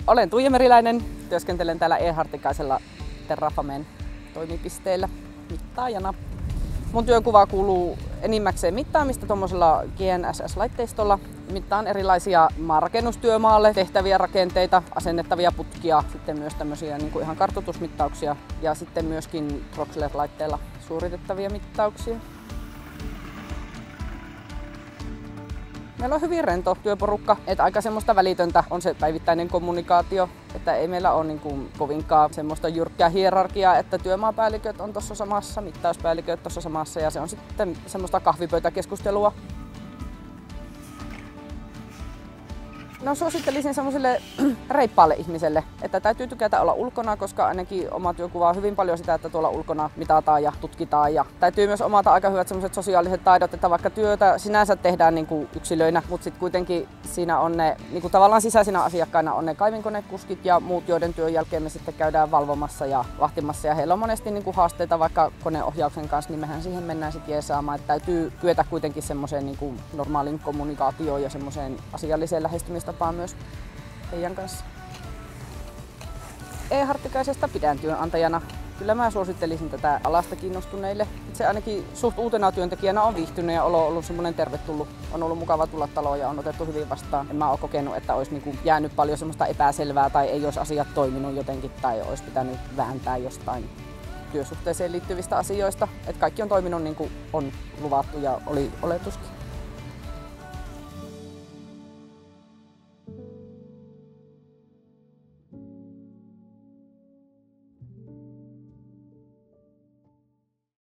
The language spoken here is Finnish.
Olen Tuija Meriläinen, työskentelen täällä E-Hartikaisella Terrafamen toimipisteellä mittaajana. Mun työnkuva kuuluu enimmäkseen mittaamista tuommoisella GNSS-laitteistolla. Mittaan erilaisia maanrakennustyömaalle tehtäviä rakenteita, asennettavia putkia, sitten myös tämmöisiä niin kuin ihan kartoitusmittauksia ja sitten myöskin Troxler-laitteella suoritettavia mittauksia. Meillä on hyvin rento työporukka, että aika semmoista välitöntä on se päivittäinen kommunikaatio, että ei meillä ole niin kuin kovinkaan semmoista jyrkkää hierarkiaa, että työmaapäälliköt on tuossa samassa, mittauspäälliköt tuossa samassa ja se on sitten semmoista kahvipöytäkeskustelua. No suosittelisin semmoiselle reippaalle ihmiselle, että täytyy tykätä olla ulkona, koska ainakin oma työnkuva on hyvin paljon sitä, että tuolla ulkona mitataan ja tutkitaan. Ja täytyy myös omata aika hyvät semmoiset sosiaaliset taidot, että vaikka työtä sinänsä tehdään niin kuin yksilöinä, mutta sitten kuitenkin siinä on ne niin kuin tavallaan sisäisinä asiakkaina on ne kaivinkonekuskit ja muut, joiden työn jälkeen me sitten käydään valvomassa ja vahtimassa. Ja heillä on monesti niin kuin haasteita vaikka koneohjauksen kanssa, niin mehän siihen mennään sitten jeesaamaan. Että täytyy kyetä kuitenkin semmoiseen niin kuin normaalin kommunikaatioon ja semmoiseen asialliseen lähestymistapaan myös heidän kanssa. E-Hartikaisesta pidän työnantajana. Kyllä mä suosittelisin tätä alasta kiinnostuneille. Itse ainakin suht uutena työntekijänä on viihtynyt ja olo on ollut semmoinen tervetullut. On ollut mukava tulla taloon ja on otettu hyvin vastaan. En mä ole kokenut, että olisi niinku jäänyt paljon semmoista epäselvää tai ei olisi asiat toiminut jotenkin tai olisi pitänyt vääntää jostain työsuhteeseen liittyvistä asioista. Et kaikki on toiminut niin kuin on luvattu ja oli oletuskin.